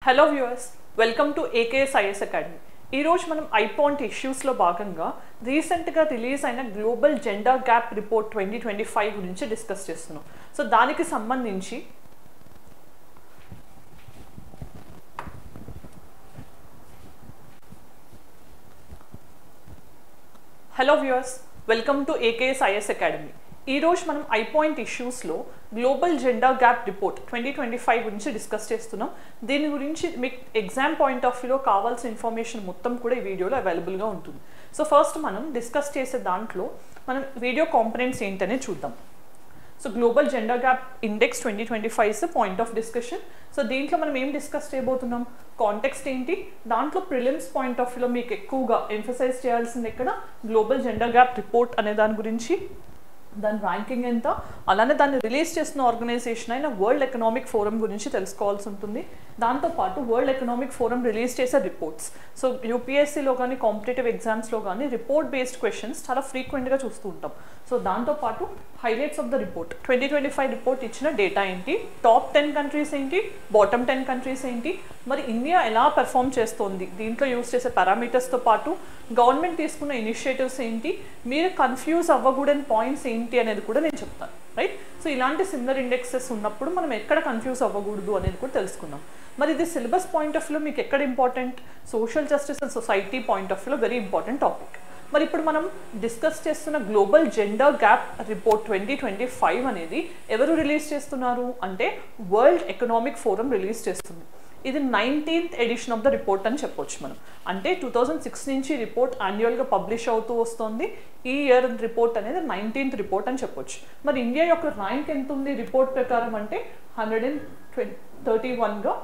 Hello viewers, welcome to AKS IAS academy. ఈరోజు మనం ఐపాయింట్ ఇష్యూస్లో భాగంగా రీసెంట్గా రిలీజ్ అయిన గ్లోబల్ జెండర్ గ్యాప్ రిపోర్ట్ 2025 గురించి డిస్కస్ చేస్తున్నాం. సో దానికి సంబంధించి hello viewers, welcome to AKS IAS academy. ఈరోజు మనం ఐపాయింట్ ఇష్యూస్లో గ్లోబల్ జెండర్ గ్యాప్ రిపోర్ట్ 2025 గురించి డిస్కస్ చేస్తున్నాం. దీని గురించి మీకు ఎగ్జామ్ పాయింట్ ఆఫ్ వ్యూలో కావాల్సిన ఇన్ఫర్మేషన్ మొత్తం కూడా ఈ వీడియోలో అవైలబుల్గా ఉంటుంది. సో ఫస్ట్ మనం డిస్కస్ చేసే దాంట్లో మనం వీడియో కాంపనెంట్స్ ఏంటనే చూద్దాం. So global gender gap index 2025 is the point of discussion. So దీంట్లో మనం ఏం డిస్కస్ చేయబోతున్నాం, కాంటెక్స్ట్ ఏంటి, దాంట్లో ప్రిలిమ్స్ పాయింట్ ఆఫ్ వ్యూలో మీకు ఎక్కువగా ఎంఫసైజ్ చేయాల్సింది ఎక్కడ గ్లోబల్ జెండర్ గ్యాప్ రిపోర్ట్ అనే దాని గురించి, దాని ర్యాంకింగ్ ఎంత, అలానే దాన్ని రిలీజ్ చేసిన ఆర్గనైజేషన్ అయిన వరల్డ్ ఎకనామిక్ ఫోరం గురించి తెలుసుకోవాల్సి ఉంటుంది. దాంతోపాటు వరల్డ్ ఎకనామిక్ ఫోరం రిలీజ్ చేసే రిపోర్ట్స్, సో యూపీఎస్సీలో కానీ కాంపిటేటివ్ ఎగ్జామ్స్లో కానీ రిపోర్ట్ బేస్డ్ క్వశ్చన్స్ చాలా ఫ్రీక్వెంట్గా చూస్తూ ఉంటాం. సో దాంతోపాటు highlights of the report, 2025 report ఇచ్చిన డేటా ఏంటి, టాప్ 10 కంట్రీస్ ఏంటి, బాటమ్ 10 కంట్రీస్ ఏంటి, మరి ఇండియా ఎలా పెర్ఫామ్ చేస్తోంది, దీంట్లో యూస్ చేసే పారామీటర్స్తో పాటు గవర్నమెంట్ తీసుకున్న ఇనిషియేటివ్స్ ఏంటి, మీరు కన్ఫ్యూజ్ అవ్వకూడని పాయింట్స్ ఏంటి అనేది కూడా నేను చెప్తాను, రైట్. సో ఇలాంటి సిమిలర్ ఇండెక్సెస్ ఉన్నప్పుడు మనం ఎక్కడ కన్ఫ్యూజ్ అవ్వకూడదు అనేది కూడా తెలుసుకుందాం. మరి ఇది సిలబస్ పాయింట్ ఆఫ్ వ్యూలో మీకు ఎక్కడ important, social justice and society point of వ్యూలో వెరీ ఇంపార్టెంట్ టాపిక్. మరి ఇప్పుడు మనం డిస్కస్ చేస్తున్న గ్లోబల్ జెండర్ గ్యాప్ రిపోర్ట్ 2025 అనేది ఎవరు రిలీజ్ చేస్తున్నారు అంటే వరల్డ్ ఎకనామిక్ ఫోరం రిలీజ్ చేస్తుంది. ఇది 19th edition of the report అని చెప్పొచ్చు మనం. అంటే 2006 నుంచి రిపోర్ట్ యాన్యువల్గా పబ్లిష్ అవుతూ వస్తుంది. ఈ ఇయర్ రిపోర్ట్ అనేది 19th రిపోర్ట్ అని చెప్పొచ్చు. మరి ఇండియా యొక్క ర్యాంక్ ఎంత ఉంది రిపోర్ట్ ప్రకారం అంటే 131గా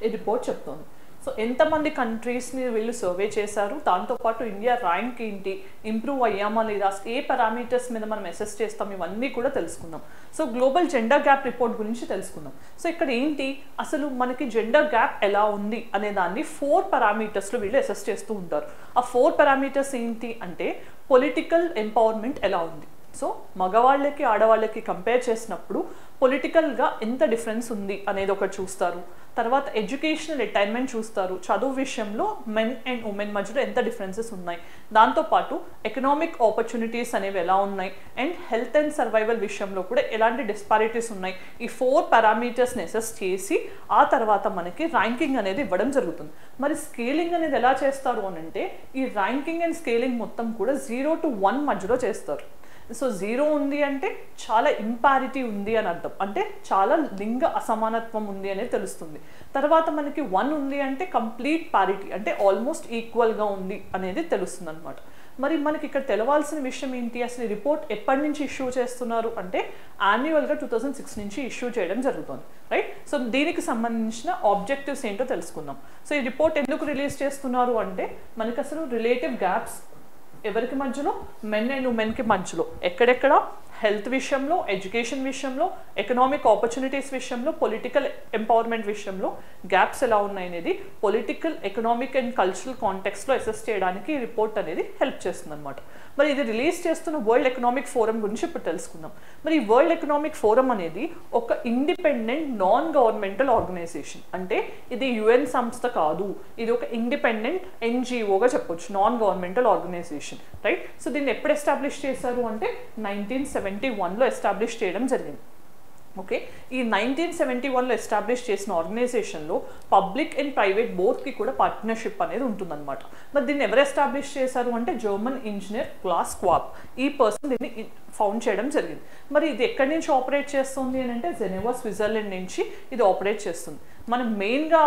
ఈ రిపోర్ట్ చెప్తుంది. సో ఎంతమంది కంట్రీస్ని వీళ్ళు సర్వే చేశారు, దాంతోపాటు ఇండియా ర్యాంక్ ఏంటి, ఇంప్రూవ్ అయ్యామా లేదా, ఏ పారామీటర్స్ మీద మనం అసెస్ చేస్తాం, ఇవన్నీ కూడా తెలుసుకుందాం. So global gender gap report గురించి తెలుసుకుందాం. సో ఇక్కడ ఏంటి అసలు మనకి జెండర్ గ్యాప్ ఎలా ఉంది అనే దాన్ని 4 పారామీటర్స్లో వీళ్ళు అసెస్ చేస్తూ ఉంటారు. ఆ 4 పారామీటర్స్ ఏంటి అంటే పొలిటికల్ ఎంపవర్మెంట్ ఎలా ఉంది, సో మగవాళ్ళకి ఆడవాళ్ళకి కంపేర్ చేసినప్పుడు పొలిటికల్గా ఎంత డిఫరెన్స్ ఉంది అనేది ఒకటి చూస్తారు. తర్వాత ఎడ్యుకేషనల్ అటైన్మెంట్ చూస్తారు, చదువు విషయంలో మెన్ అండ్ ఉమెన్ మధ్యలో ఎంత డిఫరెన్సెస్ ఉన్నాయి, దాంతోపాటు ఎకనామిక్ ఆపర్చునిటీస్ అనేవి ఎలా ఉన్నాయి, అండ్ హెల్త్ అండ్ సర్వైవల్ విషయంలో కూడా ఎలాంటి డిస్పారిటీస్ ఉన్నాయి. ఈ 4 పారామీటర్స్ని అసెస్ చేసి ఆ తర్వాత మనకి ర్యాంకింగ్ అనేది ఇవ్వడం జరుగుతుంది. మరి స్కేలింగ్ అనేది ఎలా చేస్తారు అని అంటే ఈ ర్యాంకింగ్ అండ్ స్కేలింగ్ మొత్తం కూడా 0 to 1 మధ్యలో చేస్తారు. సో 0 ఉంది అంటే చాలా ఇంపారిటీ ఉంది అని అర్థం, అంటే చాలా లింగ అసమానత్వం ఉంది అనేది తెలుస్తుంది. తర్వాత మనకి 1 ఉంది అంటే కంప్లీట్ పారిటీ, అంటే ఆల్మోస్ట్ ఈక్వల్గా ఉంది అనేది తెలుస్తుంది అనమాట. మరి మనకి ఇక్కడ తెలవాల్సిన విషయం ఏంటి, అసలు ఈ రిపోర్ట్ ఎప్పటి నుంచి ఇష్యూ చేస్తున్నారు అంటే యాన్యువల్గా 2006 నుంచి ఇష్యూ చేయడం జరుగుతుంది, రైట్. సో దీనికి సంబంధించిన ఆబ్జెక్టివ్స్ ఏంటో తెలుసుకుందాం. సో ఈ రిపోర్ట్ ఎందుకు రిలీజ్ చేస్తున్నారు అంటే మనకి అసలు రిలేటివ్ గ్యాప్స్ ఎవరికి మధ్యలో, మెన్ అండ్ ఉమెన్కి మధ్యలో ఎక్కడెక్కడ హెల్త్ విషయంలో, ఎడ్యుకేషన్ విషయంలో, ఎకనామిక్ ఆపర్చునిటీస్ విషయంలో, పొలిటికల్ ఎంపవర్మెంట్ విషయంలో గ్యాప్స్ ఎలా ఉన్నాయి అనేది పొలిటికల్, ఎకనామిక్ అండ్ కల్చరల్ కాంటెక్స్లో అసెస్ చేయడానికి ఈ రిపోర్ట్ అనేది హెల్ప్ చేస్తుంది అనమాట. మరి ఇది రిలీజ్ చేస్తున్న వరల్డ్ ఎకనామిక్ ఫోరం గురించి ఇప్పుడు తెలుసుకుందాం. మరి ఈ వరల్డ్ ఎకనామిక్ ఫోరం అనేది ఒక ఇండిపెండెంట్ నాన్ గవర్నమెంటల్ ఆర్గనైజేషన్, అంటే ఇది యుఎన్ సంస్థ కాదు, ఇది ఒక ఇండిపెండెంట్ ఎన్జిఓగా చెప్పొచ్చు, non governmental organization, right. So దీన్ని ఎప్పుడు ఎస్టాబ్లిష్ చేశారు అంటే 1971లో ఎస్టాబ్లిష్ చేయడం జరిగింది. ఓకే, ఈ 1971లో ఎస్టాబ్లిష్ చేసిన ఆర్గనైజేషన్లో పబ్లిక్ అండ్ ప్రైవేట్ బోత్కి కూడా పార్ట్నర్షిప్ అనేది ఉంటుందన్నమాట. మరి దీన్ని ఎవరు ఎస్టాబ్లిష్ చేశారు అంటే జర్మన్ ఇంజనీర్ క్లాస్ క్వాబ్, ఈ పర్సన్ దీన్ని ఫౌండ్ చేయడం జరిగింది. మరి ఇది ఎక్కడి నుంచి ఆపరేట్ చేస్తుంది అని అంటే జెనీవా, స్విట్జర్లాండ్ నుంచి ఇది ఆపరేట్ చేస్తుంది. మనం మెయిన్గా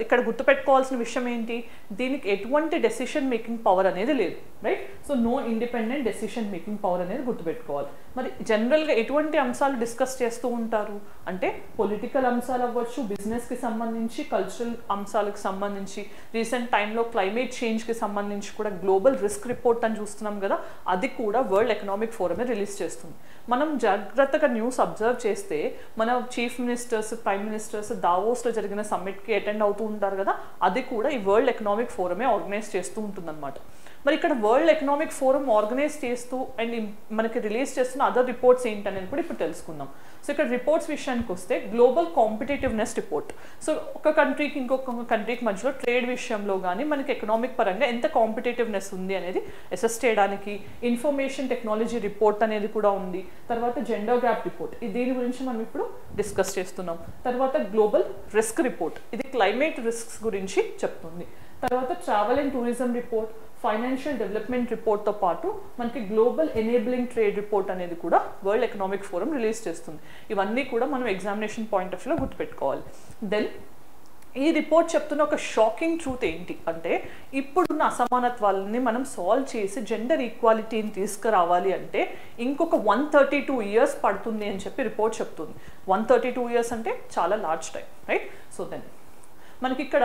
ఇక్కడ గుర్తుపెట్టుకోవాల్సిన విషయం ఏంటి, దీనికి ఎటువంటి డెసిషన్ మేకింగ్ పవర్ అనేది లేదు, right. So no independent decision making power అనేది గుర్తుపెట్టుకోవాలి. మరి జనరల్గా ఎటువంటి అంశాలు డిస్కస్ చేస్తూ ఉంటారు అంటే పొలిటికల్ అంశాలు అవ్వచ్చు, బిజినెస్కి సంబంధించి, కల్చరల్ అంశాలకు సంబంధించి, రీసెంట్ టైంలో క్లైమేట్ చేంజ్కి సంబంధించి కూడా గ్లోబల్ రిస్క్ రిపోర్ట్ అని చూస్తున్నాం కదా, అది కూడా వరల్డ్ ఎకనామిక్ ఫోరమే రిలీజ్ చేస్తుంది. మనం జాగ్రత్తగా న్యూస్ అబ్జర్వ్ చేస్తే మన చీఫ్ మినిస్టర్స్, ప్రైమ్ మినిస్టర్స్ దావోస్లో జరిగిన సమ్మిట్కి అటెండ్ అవుతూ ఉంటారు కదా, అది కూడా ఈ వరల్డ్ ఎకనామిక్ ఫోరమే ఆర్గనైజ్ చేస్తూ ఉంటుందన్నమాట. మరి ఇక్కడ వరల్డ్ ఎకనామిక్ ఫోరం ఆర్గనైజ్ చేస్తూ అండ్ మనకి రిలీజ్ చేస్తున్న అదర్ రిపోర్ట్స్ ఏంటనేది కూడా ఇప్పుడు తెలుసుకుందాం. సో ఇక్కడ రిపోర్ట్స్ విషయానికి వస్తే గ్లోబల్ కాంపిటేటివ్నెస్ రిపోర్ట్. సో ఒక కంట్రీకి ఇంకొక కంట్రీకి మధ్యలో ట్రేడ్ విషయంలో కానీ మనకి ఎకనామిక్ పరంగా ఎంత కాంపిటేటివ్నెస్ ఉంది అనేది అసెస్ చేయడానికి. ఇన్ఫర్మేషన్ టెక్నాలజీ రిపోర్ట్ అనేది కూడా ఉంది. తర్వాత జెండర్ గ్యాప్ రిపోర్ట్, దీని గురించి మనం ఇప్పుడు డిస్కస్ చేస్తున్నాం. తర్వాత గ్లోబల్ రిస్క్ రిపోర్ట్, ఇది క్లైమేట్ రిస్క్స్ గురించి చెప్తుంది. తర్వాత travel and tourism report, financial development రిపోర్ట్తో పాటు మనకి గ్లోబల్ ఎనేబులింగ్ ట్రేడ్ రిపోర్ట్ అనేది కూడా వరల్డ్ ఎకనామిక్ ఫోరం రిలీజ్ చేస్తుంది. ఇవన్నీ కూడా మనం ఎగ్జామినేషన్ పాయింట్ ఆఫ్ వ్యూలో గుర్తుపెట్టుకోవాలి. దెన్ ఈ రిపోర్ట్ చెప్తున్న ఒక షాకింగ్ ట్రూత్ ఏంటి అంటే ఇప్పుడున్న అసమానత్వాలని మనం సాల్వ్ చేసి జెండర్ ఈక్వాలిటీని తీసుకురావాలి అంటే ఇంకొక 132 years పడుతుంది అని చెప్పి రిపోర్ట్ చెప్తుంది. 132 years అంటే చాలా large time, right? So then మనకి ఇక్కడ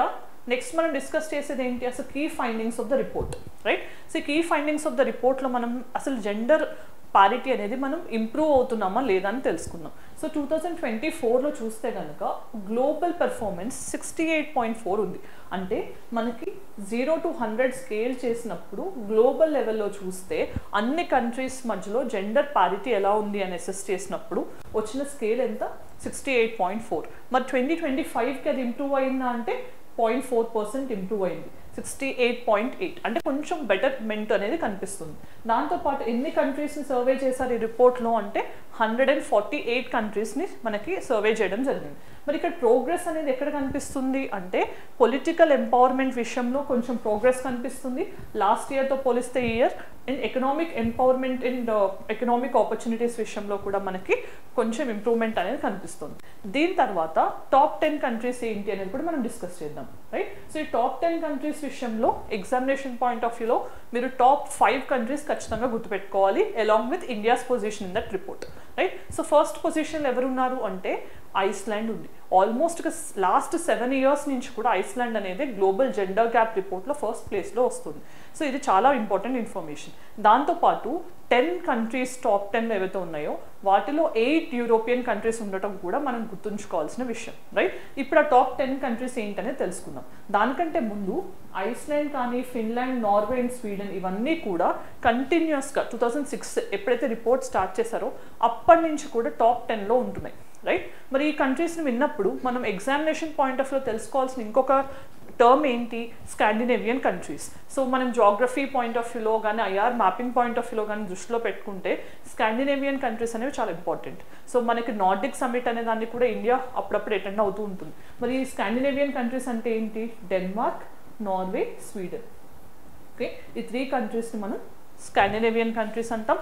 నెక్స్ట్ మనం డిస్కస్ చేసేది ఏంటి, అసలు key findings of the report, right? So key findings of the రిపోర్ట్లో మనం అసలు జెండర్ పారిటీ అనేది మనం ఇంప్రూవ్ అవుతున్నామా లేదా అని తెలుసుకుందాం. సో 2024లో చూస్తే కనుక గ్లోబల్ పెర్ఫార్మెన్స్ 68.4 ఉంది. అంటే మనకి 0 to 100 స్కేల్ చేసినప్పుడు గ్లోబల్ లెవెల్లో చూస్తే అన్ని కంట్రీస్ మధ్యలో జెండర్ పారిటీ ఎలా ఉంది అని అసెస్ చేసినప్పుడు వచ్చిన స్కేల్ ఎంత, 68.4. మరి 2025కి అది ఇంప్రూవ్ అయిందా అంటే 0.4% ఇంప్రూవ్ అయింది, 68.8. అంటే కొంచెం బెటర్మెంట్ అనేది కనిపిస్తుంది. దాంతోపాటు ఎన్ని కంట్రీస్ని సర్వే చేశారు ఈ రిపోర్ట్లో అంటే 148 కంట్రీస్ని మనకి సర్వే చేయడం జరిగింది. మరి ఇక్కడ ప్రోగ్రెస్ అనేది ఎక్కడ కనిపిస్తుంది అంటే పొలిటికల్ ఎంపవర్మెంట్ విషయంలో కొంచెం ప్రోగ్రెస్ కనిపిస్తుంది లాస్ట్ ఇయర్తో పోలిస్తే ఈ year. And economic empowerment and economic opportunities విషయంలో కూడా మనకి కొంచెం ఇంప్రూవ్మెంట్ అనేది కనిపిస్తుంది. దీని తర్వాత టాప్ 10 కంట్రీస్ ఏంటి అనేది కూడా మనం డిస్కస్ చేద్దాం, రైట్? సో ఈ టాప్ 10 కంట్రీస్ విషయంలో ఎగ్జామినేషన్ పాయింట్ ఆఫ్ వ్యూలో మీరు టాప్ 5 కంట్రీస్ ఖచ్చితంగా గుర్తుపెట్టుకోవాలి along with India's position in that report, right? So first పొజిషన్లో ఎవరున్నారు అంటే ఐస్లాండ్ ఉంది. ఆల్మోస్ట్ లాస్ట్ 7 years నుంచి కూడా ఐస్లాండ్ అనేది గ్లోబల్ జెండర్ గ్యాప్ రిపోర్ట్లో ఫస్ట్ ప్లేస్లో వస్తుంది. సో ఇది చాలా ఇంపార్టెంట్ ఇన్ఫర్మేషన్. దాంతోపాటు 10 కంట్రీస్ టాప్ 10 ఏవైతే ఉన్నాయో వాటిలో 8 యూరోపియన్ కంట్రీస్ ఉండటం కూడా మనం గుర్తుంచుకోవాల్సిన విషయం, రైట్? ఇప్పుడు ఆ టాప్ 10 కంట్రీస్ ఏంటనేది తెలుసుకుందాం. దానికంటే ముందు ఐస్లాండ్ కానీ ఫిన్లాండ్, నార్వే అండ్ స్వీడన్ ఇవన్నీ కూడా కంటిన్యూస్గా 2006 ఎప్పుడైతే రిపోర్ట్ స్టార్ట్ చేశారో అప్పటి నుంచి కూడా టాప్ 10లో ఉంటున్నాయి, రైట్? మరి ఈ కంట్రీస్ని విన్నప్పుడు మనం ఎగ్జామినేషన్ పాయింట్ ఆఫ్ వ్యూలో తెలుసుకోవాల్సిన ఇంకొక టర్మ్ ఏంటి, స్కాండినేవియన్ కంట్రీస్. సో మనం జాగ్రఫీ పాయింట్ ఆఫ్ వ్యూలో కానీ ఐఆర్ మ్యాపింగ్ పాయింట్ ఆఫ్ వ్యూలో కానీ దృష్టిలో పెట్టుకుంటే స్కాండినేవియన్ కంట్రీస్ అనేవి చాలా ఇంపార్టెంట్. సో మనకి నార్డిక్ సమ్మిట్ అనే దాన్ని కూడా ఇండియా అప్పుడప్పుడు అటెండ్ అవుతూ ఉంటుంది. మరి ఈ స్కాండినేవియన్ కంట్రీస్ అంటే ఏంటి, డెన్మార్క్, నార్వే, స్వీడన్. ఓకే, ఈ 3 కంట్రీస్ని మనం స్కాండినేవియన్ కంట్రీస్ అంటాం.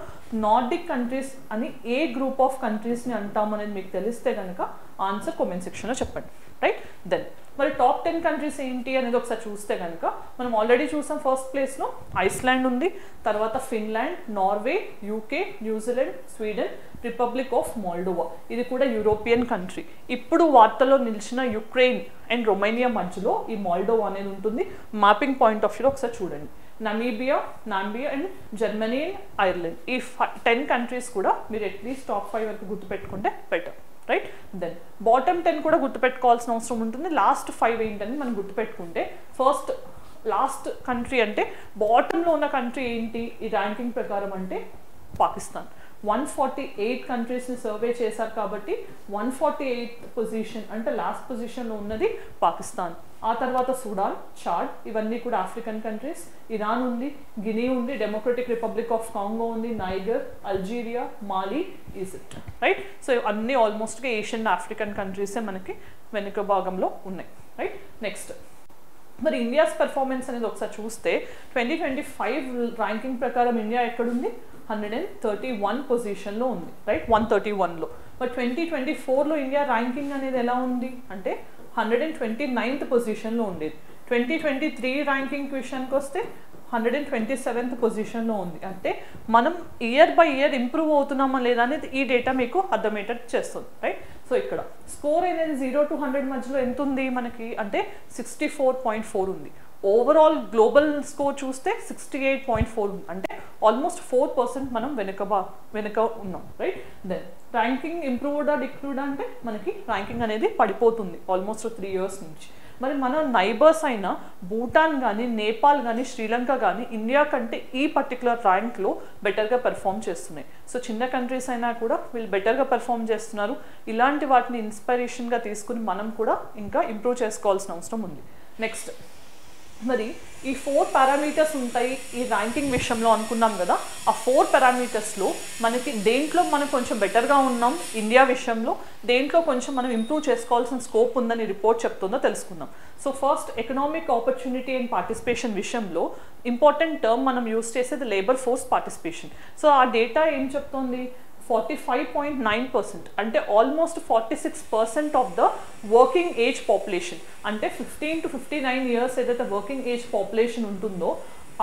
నార్డిక్ కంట్రీస్ అని ఏ గ్రూప్ ఆఫ్ కంట్రీస్ని అంటాం అనేది మీకు తెలిస్తే కనుక ఆన్సర్ కామెంట్ సెక్షన్లో చెప్పండి, రైట్? దెన్ మరి టాప్ 10 కంట్రీస్ ఏంటి అనేది ఒకసారి చూస్తే కనుక మనం ఆల్రెడీ చూసాం. ఫస్ట్ ప్లేస్లో ఐస్లాండ్ ఉంది, తర్వాత Finland, Norway, UK, New Zealand, Sweden, republic of Moldova, ఇది కూడా యూరోపియన్ కంట్రీ. ఇప్పుడు వార్తల్లో నిలిచిన యుక్రెయిన్ అండ్ రొమేనియా మధ్యలో ఈ మోల్డోవా అనేది ఉంటుంది. మ్యాపింగ్ పాయింట్ ఆఫ్ వ్యూలో ఒకసారి చూడండి. నామీబియా అండ్ జర్మనీ అండ్ ఐర్లాండ్, ఈ 10 కంట్రీస్ కూడా మీరు అట్లీస్ట్ టాప్ 5 వరకు గుర్తుపెట్టుకుంటే బెటర్, రైట్? దెన్ బాటమ్ 10 కూడా గుర్తుపెట్టుకోవాల్సిన అవసరం ఉంటుంది. లాస్ట్ 5 ఏంటని మనం గుర్తుపెట్టుకుంటే ఫస్ట్ లాస్ట్ కంట్రీ అంటే బాటంలో ఉన్న కంట్రీ ఏంటి ఈ ర్యాంకింగ్ ప్రకారం అంటే పాకిస్తాన్. 148 కంట్రీస్ని సర్వే చేశారు కాబట్టి 148th పొజిషన్ అంటే లాస్ట్ పొజిషన్లో ఉన్నది పాకిస్తాన్. ఆ తర్వాత సుడాన్, చాడ్ ఇవన్నీ కూడా ఆఫ్రికన్ కంట్రీస్. ఇరాన్ ఉంది, గినీ ఉంది, డెమోక్రటిక్ రిపబ్లిక్ ఆఫ్ కాంగో ఉంది, నైగర్, అల్జీరియా, మాలి, ఈజిప్ట్, రైట్? సో అన్నీ ఆల్మోస్ట్గా ఏషియన్ ఆఫ్రికన్ కంట్రీసే మనకి వెనుక భాగంలో ఉన్నాయి, రైట్? నెక్స్ట్ మరి ఇండియాస్ పెర్ఫార్మెన్స్ అనేది ఒకసారి చూస్తే 2025 ర్యాంకింగ్ ప్రకారం ఇండియా ఎక్కడుంది, 131 పొజిషన్లో ఉంది, రైట్? 131లో. బట్ 2024లో ఇండియా ర్యాంకింగ్ అనేది ఎలా ఉంది అంటే 129th పొజిషన్లో ఉండేది. 2023 ర్యాంకింగ్ విషయానికి వస్తే 127th పొజిషన్లో ఉంది. అంటే మనం ఇయర్ బై ఇయర్ ఇంప్రూవ్ అవుతున్నామా లేదా అనేది ఈ డేటా మీకు అర్థమయ్యేటట్టు చేస్తుంది, రైట్? సో ఇక్కడ స్కోర్ అనేది 0 to 100 మధ్యలో ఎంత ఉంది మనకి అంటే 64.4 ఉంది. ఓవరాల్ గ్లోబల్ స్కోర్ చూస్తే 68.4 ఉంది. అంటే ఆల్మోస్ట్ 4% మనం వెనుక ఉన్నాం, రైట్? దెన్ ర్యాంకింగ్ ఇంప్రూవ్డా డిక్రూవ్డా అంటే మనకి ర్యాంకింగ్ అనేది పడిపోతుంది ఆల్మోస్ట్ 3 years నుంచి. మరి మన నైబర్స్ అయిన భూటాన్ కానీ, నేపాల్ కానీ, శ్రీలంక కానీ ఇండియా కంటే ఈ పర్టికులర్ ర్యాంక్లో బెటర్గా పెర్ఫామ్ చేస్తున్నాయి. సో చిన్న కంట్రీస్ అయినా కూడా వీళ్ళు బెటర్గా పెర్ఫామ్ చేస్తున్నారు. ఇలాంటి వాటిని ఇన్స్పిరేషన్గా తీసుకుని మనం కూడా ఇంకా ఇంప్రూవ్ చేసుకోవాల్సిన అవసరం ఉంది. నెక్స్ట్, మరి ఈ 4 పారామీటర్స్ ఉంటాయి ఈ ర్యాంకింగ్ విషయంలో అనుకున్నాం కదా. ఆ 4 పారామీటర్స్లో మనకి దేంట్లో మనం కొంచెం బెటర్గా ఉన్నాం ఇండియా విషయంలో, దేంట్లో కొంచెం మనం ఇంప్రూవ్ చేసుకోవాల్సిన స్కోప్ ఉందని రిపోర్ట్ చెప్తుందో తెలుసుకుందాం. So first, economic opportunity and participation విషయంలో ఇంపార్టెంట్ టర్మ్ మనం యూస్ చేసేది లేబర్ ఫోర్స్ పార్టిసిపేషన్. సో ఆ డేటా ఏం చెప్తోంది, 45.9%, అంటే almost 46% of the working age population, అంటే 15 to 59 ఇయర్స్ ఏదైతే వర్కింగ్ ఏజ్ పాపులేషన్ ఉంటుందో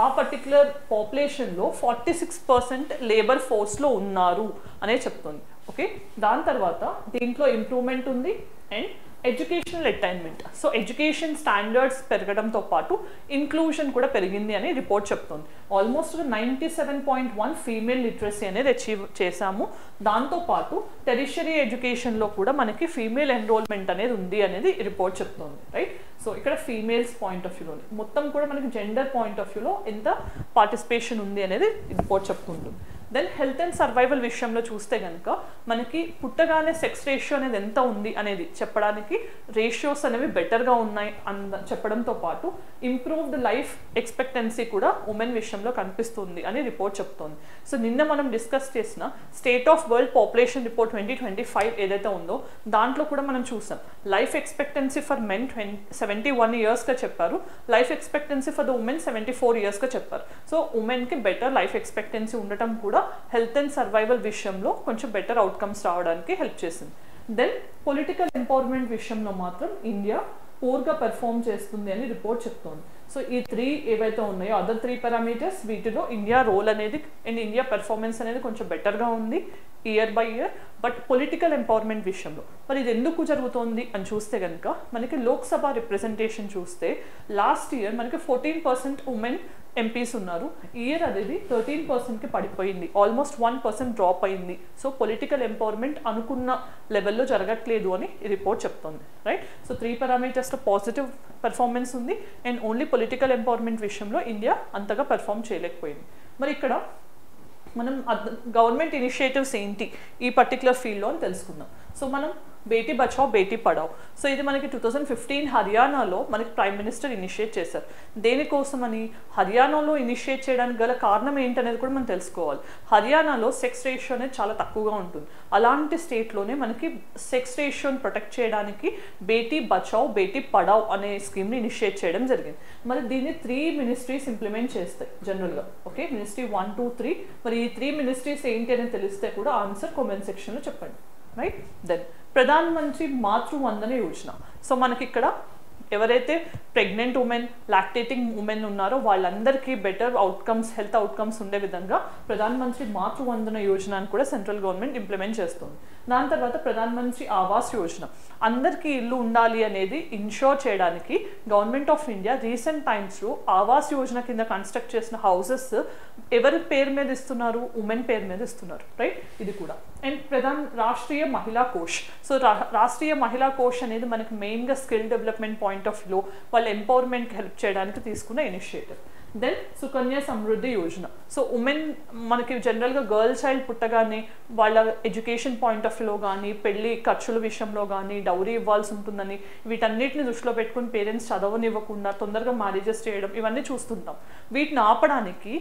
ఆ పర్టికులర్ పాపులేషన్లో 46% లేబర్ ఫోర్స్లో ఉన్నారు అనే చెప్తుంది. ఓకే, దాని తర్వాత దీంట్లో ఇంప్రూవ్మెంట్ ఉంది and educational attainment. So education standards పెరగడంతో పాటు ఇంక్లూజన్ కూడా పెరిగింది అని రిపోర్ట్ చెప్తుంది. ఆల్మోస్ట్ 97.1 ఫీమేల్ లిటరసీ అనేది అచీవ్ చేశాము. దాంతోపాటు టెరిషరీ ఎడ్యుకేషన్లో కూడా మనకి ఫీమేల్ ఎన్రోల్మెంట్ అనేది ఉంది అనేది రిపోర్ట్ చెప్తుంది. రైట్, సో ఇక్కడ ఫీమేల్స్ పాయింట్ ఆఫ్ వ్యూలో మొత్తం కూడా మనకి జెండర్ పాయింట్ ఆఫ్ వ్యూలో ఎంత పార్టిసిపేషన్ ఉంది అనేది రిపోర్ట్ చెప్తుంటుంది. దెన్ హెల్త్ అండ్ సర్వైవల్ విషయంలో చూస్తే కనుక మనకి పుట్టగానే సెక్స్ రేషియో అనేది ఎంత ఉంది అనేది చెప్పడానికి రేషియోస్ అనేవి బెటర్గా ఉన్నాయి చెప్పడంతో పాటు ఇంప్రూవ్డ్ లైఫ్ ఎక్స్పెక్టెన్సీ కూడా ఉమెన్ విషయంలో కనిపిస్తుంది అని రిపోర్ట్ చెప్తోంది. సో నిన్న మనం డిస్కస్ చేసిన state of world population report 2025 ఏదైతే ఉందో దాంట్లో కూడా మనం చూసాం లైఫ్ ఎక్స్పెక్టెన్సీ ఫర్ మెన్ 71 ఇయర్స్గా చెప్పారు, life expectancy for the women 74 ఇయర్స్గా చెప్పారు. సో ఉమెన్కి బెటర్ లైఫ్ ఎక్స్పెక్టెన్సీ ఉండటం కూడా హెల్త్ అండ్ సర్వైవల్ విషయంలో కొంచెం బెటర్ అవుట్కమ్స్ రావడానికి హెల్ప్ చేసింది. దెన్ పొలిటికల్ ఎంపవర్మెంట్ విషయంలో మాత్రం ఇండియా పూర్గా పెర్ఫామ్ చేస్తుంది అని రిపోర్ట్ చెప్తోంది. సో ఈ 3 ఏవైతే ఉన్నాయో అదర్ 3 పారామీటర్స్ వీటిలో ఇండియా రోల్ అనేది అండ్ ఇండియా పెర్ఫార్మెన్స్ అనేది కొంచెం బెటర్గా ఉంది year by year. But political empowerment విషయంలో మరి ఇది ఎందుకు జరుగుతోంది అని చూస్తే కనుక మనకి లోక్సభ రిప్రజెంటేషన్ చూస్తే లాస్ట్ ఇయర్ మనకి 14% ఉమెన్ ఎంపీస్ ఉన్నారు, ఇయర్ అనేది 13%కి పడిపోయింది, ఆల్మోస్ట్ 1% డ్రాప్ అయింది. సో పొలిటికల్ ఎంపవర్మెంట్ అనుకున్న లెవెల్లో జరగట్లేదు అని ఈ రిపోర్ట్ చెప్తుంది. రైట్, సో 3 పారామీటర్స్లో పాజిటివ్ పెర్ఫార్మెన్స్ ఉంది అండ్ ఓన్లీ పొలిటికల్ ఎంపవర్మెంట్ విషయంలో ఇండియా అంతగా పెర్ఫామ్ చేయలేకపోయింది. మరి ఇక్కడ మనం గవర్నమెంట్ ఇనిషియేటివ్స్ ఏంటి ఈ పర్టికులర్ ఫీల్డ్లో అని తెలుసుకుందాం. సో మనం బేటీ బచావ్ బేటీ పడావ్, సో ఇది మనకి 2015 హర్యానాలో మనకి ప్రైమ్ మినిస్టర్ ఇనిషియేట్ చేశారు. దేనికోసమని, హర్యానాలో ఇనిషియేట్ చేయడానికి గల కారణం ఏంటనేది కూడా మనం తెలుసుకోవాలి. హర్యానాలో సెక్స్ రేషియో అనేది చాలా తక్కువగా ఉంటుంది. అలాంటి స్టేట్లోనే మనకి సెక్స్ రేషియోని ప్రొటెక్ట్ చేయడానికి బేటీ బచావ్ బేటీ పడావ్ అనే స్కీమ్ని ఇనిషియేట్ చేయడం జరిగింది. మరి దీన్ని 3 మినిస్ట్రీస్ ఇంప్లిమెంట్ చేస్తాయి జనరల్గా. Okay, ministry 1, 2, 3. మరి ఈ 3 మినిస్ట్రీస్ ఏంటి అనేది తెలిస్తే కూడా ఆన్సర్ కామెంట్ సెక్షన్లో చెప్పండి. Right, then Pradhan Mantri Matru Vandana Yojana. So మనకి ఇక్కడ ఎవరైతే ప్రెగ్నెంట్ ఉమెన్, లాక్టేటింగ్ ఉమెన్ ఉన్నారో వాళ్ళందరికీ బెటర్ అవుట్కమ్స్, హెల్త్ అవుట్కమ్స్ ఉండే విధంగా ప్రధాన్ మంత్రి మాతృవందన యోజన అని కూడా సెంట్రల్ గవర్నమెంట్ ఇంప్లిమెంట్ చేస్తుంది. దాని తర్వాత ప్రధాన్ మంత్రి ఆవాస్ యోజన, అందరికీ ఇల్లు ఉండాలి అనేది ఇన్షూర్ చేయడానికి గవర్నమెంట్ ఆఫ్ ఇండియా రీసెంట్ టైమ్స్లో ఆవాస్ యోజన కింద కన్స్ట్రక్ట్ చేసిన హౌసెస్ ఎవరి పేరు మీద ఇస్తున్నారు, ఉమెన్ పేరు మీద ఇస్తున్నారు. రైట్, ఇది కూడా. అండ్ రాష్ట్రీయ మహిళా కోష్. సో రాష్ట్రీయ మహిళా కోష్ అనేది మనకి మెయిన్గా స్కిల్ డెవలప్మెంట్ పాయింట్ ఆఫ్ వ్యూలో వాళ్ళ ఎంపవర్మెంట్కి హెల్ప్ చేయడానికి తీసుకున్న initiative. Then Sukanya Samriddhi Yojana. So women మనకి జనరల్గా గర్ల్ చైల్డ్ పుట్టగానే వాళ్ళ ఎడ్యుకేషన్ పాయింట్ ఆఫ్ వ్యూలో కానీ, పెళ్లి ఖర్చుల విషయంలో కానీ డౌరీ ఇవ్వాల్సి ఉంటుందని వీటన్నిటిని దృష్టిలో పెట్టుకుని పేరెంట్స్ చదవనివ్వకుండా తొందరగా మ్యారేజెస్ చేయడం ఇవన్నీ చూస్తుంటాం. వీటిని ఆపడానికి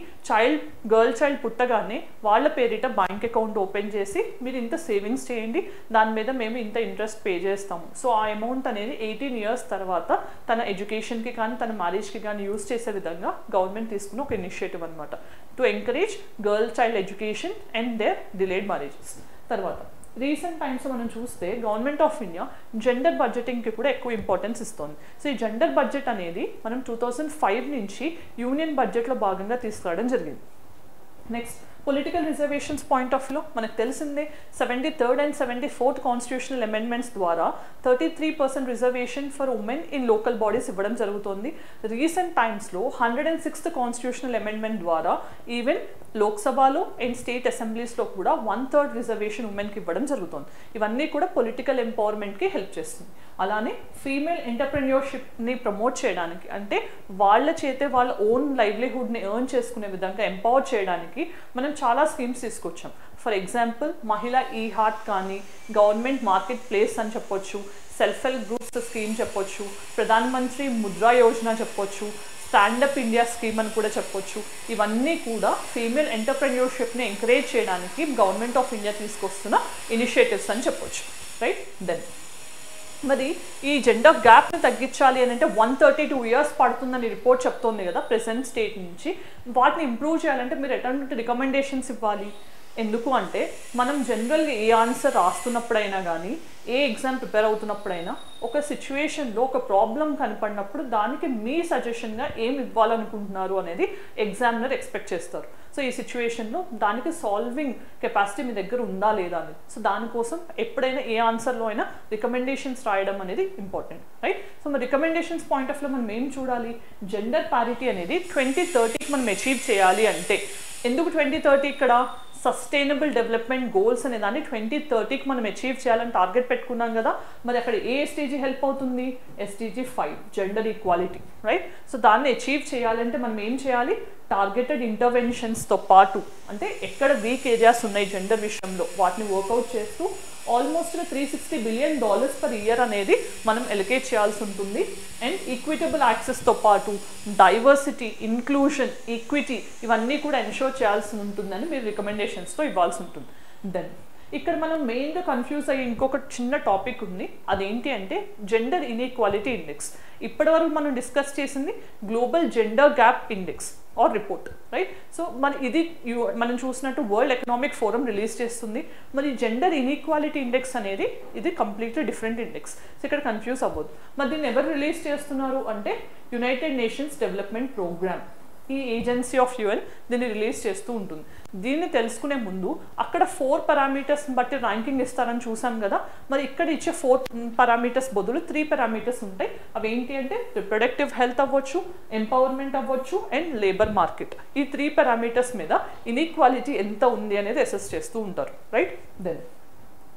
గర్ల్ చైల్డ్ పుట్టగానే వాళ్ళ పేరిట బ్యాంక్ అకౌంట్ ఓపెన్ చేసి మీరు ఇంత సేవింగ్స్ చేయండి, దాని మీద మేము ఇంత ఇంట్రెస్ట్ పే చేస్తాము. సో ఆ అమౌంట్ అనేది 18 ఇయర్స్ తర్వాత తన ఎడ్యుకేషన్కి కానీ తన మ్యారేజ్కి కానీ యూజ్ చేసే విధంగా గవర్నమెంట్ తీసుకున్న ఒక ఇనిషియేటివ్ అనమాట, to encourage girl child education and there delayed marriages. తర్వాత రీసెంట్ టైమ్స్ మనం చూస్తే గవర్నమెంట్ ఆఫ్ ఇండియా జెండర్ బడ్జెటింగ్కి కూడా ఎక్కువ ఇంపార్టెన్స్ ఇస్తుంది. సో ఈ జెండర్ బడ్జెట్ అనేది మనం 2005 నుంచి యూనియన్ బడ్జెట్లో భాగంగా తీసుకురావడం జరిగింది. Next political reservations point of వ్యూలో మనకు తెలిసిందే 73rd and 74th constitutional amendments ద్వారా 33% reservation for women in local bodies ఇవ్వడం జరుగుతుంది. రీసెంట్ టైమ్స్లో 106th కాన్స్టిట్యూషనల్ అమెండ్మెంట్ ద్వారా ఈవెన్ లోక్సభలో అండ్ స్టేట్ అసెంబ్లీస్లో కూడా 1/3 రిజర్వేషన్ ఉమెన్కి ఇవ్వడం జరుగుతుంది. ఇవన్నీ కూడా పొలిటికల్ ఎంపవర్మెంట్కి హెల్ప్ చేస్తుంది. అలానే ఫీమేల్ ఎంటర్ప్రెన్యూర్షిప్ని ప్రమోట్ చేయడానికి, అంటే వాళ్ళ చేతే వాళ్ళ ఓన్ లైవ్లీహుడ్ని ఎర్న్ చేసుకునే విధంగా ఎంపవర్ చేయడానికి మనం చాలా స్కీమ్స్ తీసుకొచ్చాం. ఫర్ ఎగ్జాంపుల్ మహిళా ఈ హార్ట్ కానీ, గవర్నమెంట్ మార్కెట్ ప్లేస్ అని చెప్పొచ్చు, సెల్ఫ్ హెల్ప్ గ్రూప్స్ స్కీమ్ చెప్పొచ్చు, ప్రధాన మంత్రి ముద్రా యోజన చెప్పొచ్చు, స్టాండప్ ఇండియా స్కీమ్ అని కూడా చెప్పొచ్చు. ఇవన్నీ కూడా ఫీమేల్ ఎంటర్ప్రెన్యూర్షిప్ని ఎంకరేజ్ చేయడానికి గవర్నమెంట్ ఆఫ్ ఇండియా తీసుకొస్తున్న ఇనిషియేటివ్స్ అని చెప్పొచ్చు. రైట్. దెన్ మరి ఈ జెండర్ గ్యాప్ని తగ్గించాలి అని అంటే 132 years పడుతుందని రిపోర్ట్ చెప్తోంది కదా ప్రెసెంట్ స్టేట్ నుంచి. వాటిని ఇంప్రూవ్ చేయాలంటే మీరు ఎటువంటి రికమెండేషన్స్ ఇవ్వాలి? ఎందుకు అంటే మనం జనరల్గా ఏ ఆన్సర్ రాస్తున్నప్పుడైనా కానీ, ఏ ఎగ్జామ్ ప్రిపేర్ అవుతున్నప్పుడైనా ఒక సిచ్యువేషన్లో ఒక ప్రాబ్లం కనపడినప్పుడు దానికి మీ సజెషన్గా ఏం ఇవ్వాలనుకుంటున్నారు అనేది ఎగ్జామినర్ ఎక్స్పెక్ట్ చేస్తారు. సో ఈ సిచ్యువేషన్లో దానికి సాల్వింగ్ కెపాసిటీ మీ దగ్గర ఉందా లేదా అనేది. సో దానికోసం ఎప్పుడైనా ఏ ఆన్సర్లో అయినా రికమెండేషన్స్ రాయడం అనేది ఇంపార్టెంట్. రైట్. సో మరి రికమెండేషన్స్ పాయింట్ ఆఫ్ వ్యూలో మనం ఏం చూడాలి? జెండర్ పారిటీ అనేది 2030కి మనం అచీవ్ చేయాలి అంటే, ఎందుకు 2030 ఇక్కడ సస్టైనబుల్ డెవలప్మెంట్ గోల్స్ అనే దాన్ని 2030కి మనం అచీవ్ చేయాలని టార్గెట్ పెట్టుకున్నాం కదా. మరి అక్కడ ఏ ఎస్టీజీ హెల్ప్ అవుతుంది? SDG 5 gender equality. Right. So దాన్ని అచీవ్ చేయాలంటే మనం ఏం చేయాలి? టార్గెటెడ్ ఇంటర్వెన్షన్స్తో పాటు, అంటే ఎక్కడ వీక్ ఏరియాస్ ఉన్నాయి జెండర్ విషయంలో వాటిని వర్కౌట్ చేస్తూ ఆల్మోస్ట్ $360 billion per year అనేది మనం ఎలకేట్ చేయాల్సి ఉంటుంది. అండ్ ఈక్విటబుల్ యాక్సెస్తో పాటు డైవర్సిటీ, ఇంక్లూజన్, ఈక్విటీ ఇవన్నీ కూడా ఎన్షోర్ చేయాల్సి ఉంటుందని మీరు రికమెండేషన్స్తో ఇవ్వాల్సి ఉంటుంది. దెన్ ఇక్కడ మనం మెయిన్గా కన్ఫ్యూజ్ అయ్యి ఇంకొక చిన్న టాపిక్ ఉంది. అదేంటి అంటే జెండర్ ఇన్ఈక్వాలిటీ ఇండెక్స్. ఇప్పటివరకు మనం డిస్కస్ చేసింది global gender gap index or report. Right. So ఇది మనం చూసినట్టు వరల్డ్ ఎకనామిక్ ఫోరం రిలీజ్ చేస్తుంది. మరి జెండర్ ఇన్ఈక్వాలిటీ ఇండెక్స్ అనేది ఇది కంప్లీట్లీ డిఫరెంట్ ఇండెక్స్. సో ఇక్కడ కన్ఫ్యూజ్ అవ్వద్దు. మరి దీన్ని ఎవరు రిలీజ్ చేస్తున్నారు అంటే యునైటెడ్ నేషన్స్ డెవలప్మెంట్ ప్రోగ్రామ్, ఈ ఏజెన్సీ ఆఫ్ UN దీన్ని రిలీజ్ చేస్తూ ఉంటుంది. దీన్ని తెలుసుకునే ముందు అక్కడ 4 పారామీటర్స్ని బట్టి ర్యాంకింగ్ ఇస్తారని చూసాం కదా. మరి ఇక్కడ ఇచ్చే 4 పారామీటర్స్ బదులు 3 పారామీటర్స్ ఉంటాయి. అవి ఏంటి అంటే రిప్రొడక్టివ్ హెల్త్ అవ్వచ్చు, ఎంపవర్మెంట్ అవ్వచ్చు అండ్ లేబర్ మార్కెట్. ఈ 3 పారామీటర్స్ మీద ఇన్ఈక్వాలిటీ ఎంత ఉంది అనేది అసెస్ చేస్తూ ఉంటారు. రైట్. దెన్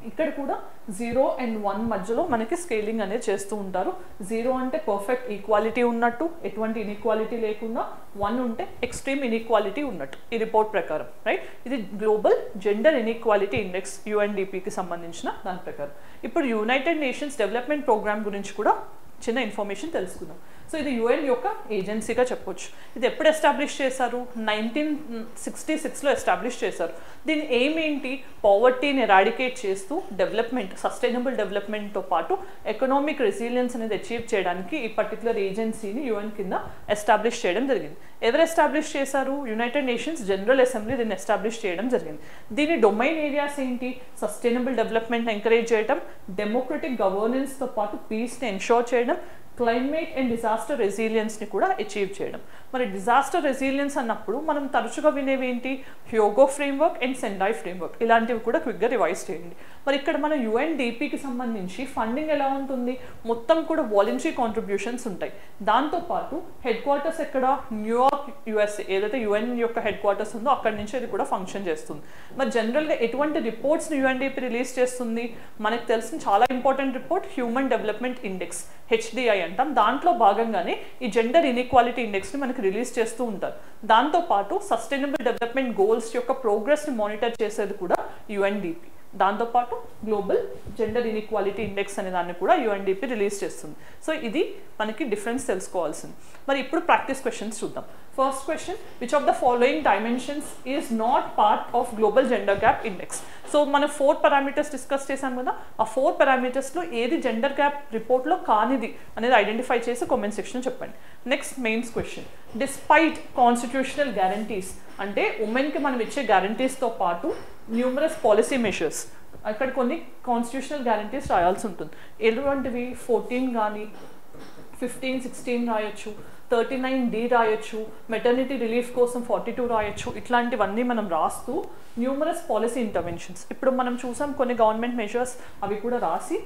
ఇక్కడ కూడా 0 and 1 మధ్యలో మనకి స్కేలింగ్ అనేది చేస్తూ ఉంటారు. 0 అంటే పర్ఫెక్ట్ ఈక్వాలిటీ ఉన్నట్టు, ఎటువంటి ఇన్ఈక్వాలిటీ లేకుండా, 1 ఉంటే ఎక్స్ట్రీమ్ ఇన్ఈక్వాలిటీ ఉన్నట్టు ఈ రిపోర్ట్ ప్రకారం. రైట్. ఇది గ్లోబల్ జెండర్ ఇన్ఈక్వాలిటీ ఇండెక్స్ UNDPకి సంబంధించిన దాని ప్రకారం. ఇప్పుడు యునైటెడ్ నేషన్స్ డెవలప్మెంట్ ప్రోగ్రామ్ గురించి కూడా చిన్న ఇన్ఫర్మేషన్ తెలుసుకుందాం. సో ఇది UN యొక్క ఏజెన్సీగా చెప్పొచ్చు. ఇది ఎప్పుడు ఎస్టాబ్లిష్ చేశారు? 1966లో ఎస్టాబ్లిష్ చేశారు. దీని ఎయిమ్ ఏంటి? పావర్టీని ఎరాడికేట్ చేస్తూ డెవలప్మెంట్, సస్టైనబుల్ డెవలప్మెంట్తో పాటు ఎకనామిక్ రెసిలియన్స్ అనేది అచీవ్ చేయడానికి ఈ పర్టికులర్ ఏజెన్సీని UN కింద ఎస్టాబ్లిష్ చేయడం జరిగింది. ఎవరు ఎస్టాబ్లిష్ చేశారు? యునైటెడ్ నేషన్స్ జనరల్ అసెంబ్లీ దీన్ని ఎస్టాబ్లిష్ చేయడం జరిగింది. దీని డొమైన్ ఏరియాస్ ఏంటి? సస్టైనబుల్ డెవలప్మెంట్ ఎంకరేజ్ చేయడం, డెమోక్రటిక్ గవర్నెన్స్తో పాటు పీస్ని ఎన్షోర్ చేయడం, క్లైమేట్ అండ్ డిజాస్టర్ రెసిలియన్స్ని కూడా అచీవ్ చేయడం. మరి డిజాస్టర్ రెసిలియన్స్ అన్నప్పుడు మనం తరచుగా వినేవి ఏంటి? Hyogo framework and Sendai framework. ఇలాంటివి కూడా క్విక్గా రివైజ్ చేయండి. మరి ఇక్కడ మన UNDPకి సంబంధించి ఫండింగ్ ఎలా ఉంటుంది? మొత్తం కూడా వాలంటరీ కాంట్రిబ్యూషన్స్ ఉంటాయి. దాంతోపాటు హెడ్ క్వార్టర్స్ ఎక్కడ? న్యూయార్క్ USA, ఏదైతే UN యొక్క హెడ్ క్వార్టర్స్ ఉందో అక్కడి నుంచి అది కూడా ఫంక్షన్ చేస్తుంది. మరి జనరల్గా ఎటువంటి రిపోర్ట్స్ని UNDP రిలీజ్ చేస్తుంది? మనకు తెలిసిన చాలా important report human development index, HDI అంటాం. దాంట్లో భాగంగానే ఈ జెండర్ ఇన్ఈక్వాలిటీ ఇండెక్స్ని మనకి రిలీజ్ చేస్తూ ఉంటారు. దాంతోపాటు సస్టైనబుల్ డెవలప్మెంట్ గోల్స్ యొక్క ప్రోగ్రెస్ని మానిటర్ చేసేది కూడా UNDP. దాంతోపాటు గ్లోబల్ జెండర్ ఇన్ఈక్వాలిటీ ఇండెక్స్ అనే దాన్ని కూడా UNDP రిలీజ్ చేస్తుంది. సో ఇది మనకి డిఫరెన్స్ తెలుసుకోవాల్సింది. మరి ఇప్పుడు ప్రాక్టీస్ క్వశ్చన్స్ చూద్దాం. First question, which of the following dimensions is not part of global gender gap index? So మనం 4 పారామీటర్స్ డిస్కస్ చేశాం కదా, ఆ 4 పారామీటర్స్లో ఏది జెండర్ గ్యాప్ రిపోర్ట్లో కానిది అనేది ఐడెంటిఫై చేసి కామెంట్ సెక్షన్ చెప్పండి. Next mains question, despite constitutional guarantees అంటే ఉమెన్కి మనం ఇచ్చే గ్యారంటీస్తో పాటు న్యూమరస్ పాలసీ మెషర్స్, అక్కడ కొన్ని కాన్స్టిట్యూషనల్ గ్యారంటీస్ రాయాల్సి ఉంటుంది. ఎటువంటివి? 14 కానీ 15, 16 రాయొచ్చు. 39D రాయొచ్చు, మెటర్నిటీ రిలీఫ్ కోసం 42 రాయొచ్చు. ఇట్లాంటివన్నీ మనం రాస్తూ న్యూమరస్ పాలసీ ఇంటర్వెన్షన్స్ ఇప్పుడు మనం చూసాం కొన్ని గవర్నమెంట్ మెజర్స్, అవి కూడా రాసి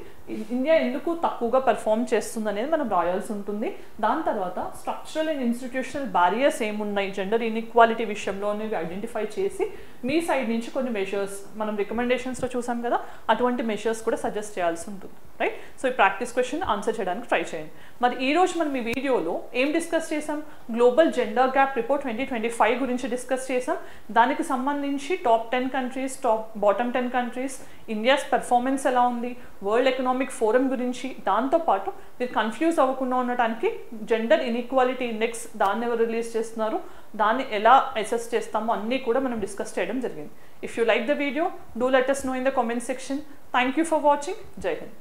ఇండియా ఎందుకు తక్కువగా పెర్ఫామ్ చేస్తుంది అనేది మనం రాయాల్సి ఉంటుంది. దాని తర్వాత స్ట్రక్చరల్ అండ్ ఇన్స్టిట్యూషనల్ బ్యారియర్స్ ఏమున్నాయి జెండర్ ఇన్ఈక్వాలిటీ విషయంలో అనేవి ఐడెంటిఫై చేసి మీ సైడ్ నుంచి కొన్ని మెజర్స్ మనం రికమెండేషన్స్లో చూసాం కదా, అటువంటి మెజర్స్ కూడా సజెస్ట్ చేయాల్సి ఉంటుంది, రైట్? సో ఈ ప్రాక్టీస్ క్వశ్చన్ ఆన్సర్ చేయడానికి ట్రై చేయండి. మరి ఈ రోజు మనం ఈ వీడియోలో ఏం డిస్కస్ చేసాం? గ్లోబల్ జెండర్ గ్యాప్ రిపోర్ట్ 2025 గురించి డిస్కస్ చేసాం. దానికి సంబంధించి top 10 countries, bottom 10 countries, India's performance ఎలా ఉంది, వరల్డ్ ఎకనామిక్ ఫోరం గురించి, దాంతోపాటు మీరు కన్ఫ్యూజ్ అవ్వకుండా ఉండటానికి జెండర్ ఇన్ఈక్వాలిటీ ఇండెక్స్ దాన్ని ఎవరు రిలీజ్ చేస్తున్నారు, దాన్ని ఎలా అసెస్ చేస్తామో అన్నీ కూడా మనం డిస్కస్ చేయడం జరిగింది. If you like the video, do let us know in the comment section. Thank you for watching. Jai Hind.